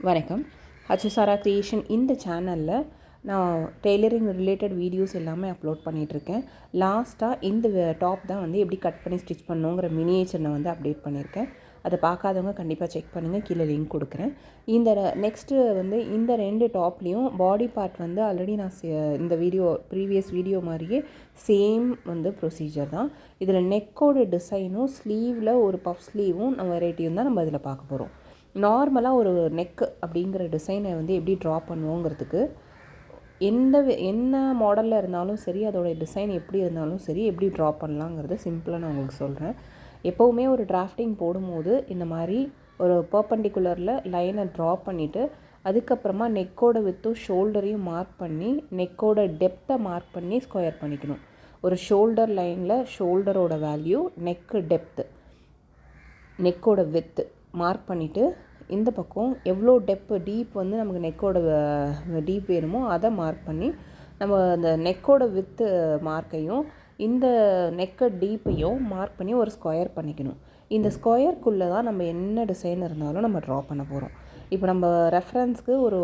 வணக்கம். ஹச்சுசாரா கிரியேஷன் இந்த சேனலில் நான் டெய்லரிங் ரிலேட்டட் வீடியோஸ் எல்லாமே அப்லோட் பண்ணிகிட்ருக்கேன். லாஸ்ட்டாக இந்த டாப் தான் வந்து எப்படி கட் பண்ணி ஸ்டிச் பண்ணுங்கிற மினியேச்சர் நான் வந்து அப்டேட் பண்ணியிருக்கேன். அதை பார்க்காதவங்க கண்டிப்பாக செக் பண்ணுங்கள், கீழே லிங்க் கொடுக்குறேன். இந்த நெக்ஸ்ட்டு வந்து இந்த 2 டாப்லேயும் பாடி பார்ட் வந்து ஆல்ரெடி நான் இந்த ப்ரீவியஸ் வீடியோ மாதிரியே சேம் வந்து ப்ரொசீஜர் தான். இதில் நெக்கோட டிசைனும் ஸ்லீவில் ஒரு பஃப் ஸ்லீவும் வெரைட்டியும் தான் நம்ம இதில் பார்க்க போகிறோம். நார்மலாக ஒரு நெக்கு அப்படிங்கிற டிசைனை வந்து எப்படி ட்ரா பண்ணுவோங்கிறதுக்கு என்ன மாடலில் இருந்தாலும் சரி, அதோடய டிசைன் எப்படி இருந்தாலும் சரி, எப்படி ட்ரா பண்ணலாங்கிறது சிம்பிளாக நான் உங்களுக்கு சொல்கிறேன். எப்போவுமே ஒரு டிராஃப்டிங் போடும்போது இந்த மாதிரி ஒரு பர்பண்டிகுலரில் லைனை ட்ரா பண்ணிவிட்டு அதுக்கப்புறமா நெக்கோட வித்தும் ஷோல்டரையும் மார்க் பண்ணி நெக்கோட டெப்த்தை மார்க் பண்ணி ஸ்கொயர் பண்ணிக்கணும். ஒரு ஷோல்டர் லைனில் ஷோல்டரோட வேல்யூ, நெக்கு டெப்த்து, நெக்கோட வித்து மார்க் பண்ணிவிட்டு இந்த பக்கம் எவ்வளோ டீப் வந்து நமக்கு நெக்கோட டீப் வேணுமோ அதை மார்க் பண்ணி நம்ம அந்த நெக்கோட வித்து மார்க்கையும் இந்த நெக்கை டீப்பையும் மார்க் பண்ணி ஒரு ஸ்கொயர் பண்ணிக்கணும். இந்த ஸ்கொயருக்குள்ளே தான் நம்ம என்ன டிசைன் இருந்தாலும் நம்ம ட்ரா பண்ண போகிறோம். இப்போ நம்ம ரெஃபரன்ஸ்க்கு ஒரு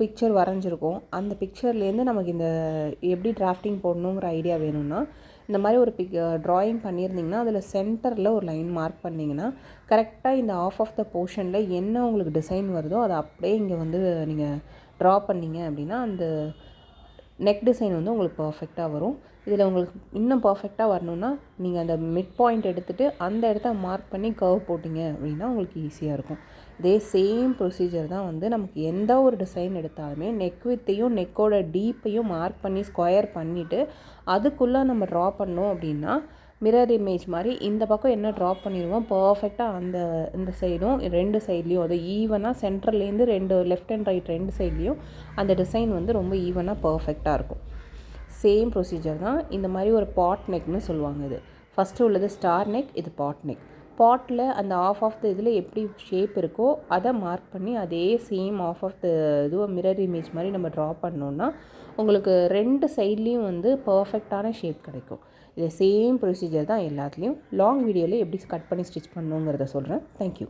பிக்சர் வரைஞ்சிருக்கோம். அந்த பிக்சர்லேருந்து நமக்கு இந்த எப்படி டிராஃப்டிங் போடணுங்கிற ஐடியா வேணும்னா இந்த மாதிரி ஒரு ட்ராயிங் பண்ணியிருந்திங்கன்னா அதில் சென்டரில் ஒரு லைன் மார்க் பண்ணிங்கன்னா கரெக்டாக இந்த ஆஃப் த போர்ஷனில் என்ன உங்களுக்கு டிசைன் வருதோ அதை அப்படியே இங்கே வந்து நீங்கள் ட்ரா பண்ணிங்க அப்படின்னா அந்த நெக் டிசைன் வந்து உங்களுக்கு பர்ஃபெக்டாக வரும். இதில் உங்களுக்கு இன்னும் பர்ஃபெக்டாக வரணுன்னா நீங்கள் அந்த மிட் பாயிண்ட் எடுத்துகிட்டு அந்த இடத்த மார்க் பண்ணி கர்வ் போட்டிங்க அப்படின்னா உங்களுக்கு ஈஸியாக இருக்கும். இதே சேம் ப்ரொசீஜர் தான் வந்து நமக்கு எந்த ஒரு டிசைன் எடுத்தாலுமே நெக் வித்தையும் நெக்கோட டீப்பையும் மார்க் பண்ணி ஸ்கொயர் பண்ணிவிட்டு அதுக்குள்ளே நம்ம ட்ரா பண்ணோம் அப்படின்னா மிரர் இமேஜ் மாதிரி இந்த பக்கம் என்ன ட்ரா பண்ணிடுவோம் பர்ஃபெக்டாக இந்த சைடும் 2 சைட்லேயும் அது ஈவனாக சென்டர்லேருந்து 2 லெஃப்ட் அண்ட் ரைட் 2 சைட்லேயும் அந்த டிசைன் வந்து ரொம்ப ஈவனாக பர்ஃபெக்டாக இருக்கும். சேம் ப்ரொசீஜர் தான். இந்த மாதிரி ஒரு பாட் நெக்னு சொல்லுவாங்க. இது ஃபஸ்ட்டு உள்ளது ஸ்டார் நெக், இது பாட் நெக். பாட்டில் அந்த ஆஃப் த இதில் எப்படி ஷேப் இருக்கோ அதை மார்க் பண்ணி அதே சேம் ஆஃப் த இதுவை மிரர் இமேஜ் மாதிரி நம்ம ட்ரா பண்ணோன்னா உங்களுக்கு 2 சைட்லேயும் வந்து பர்ஃபெக்டான ஷேப் கிடைக்கும். இது சேம் ப்ரொசீஜர் தான் எல்லாத்துலேயும். லாங் வீடியோவில் எப்படி கட் பண்ணி ஸ்டிச் பண்ணணுங்கிறத சொல்கிறேன். தேங்க்யூ.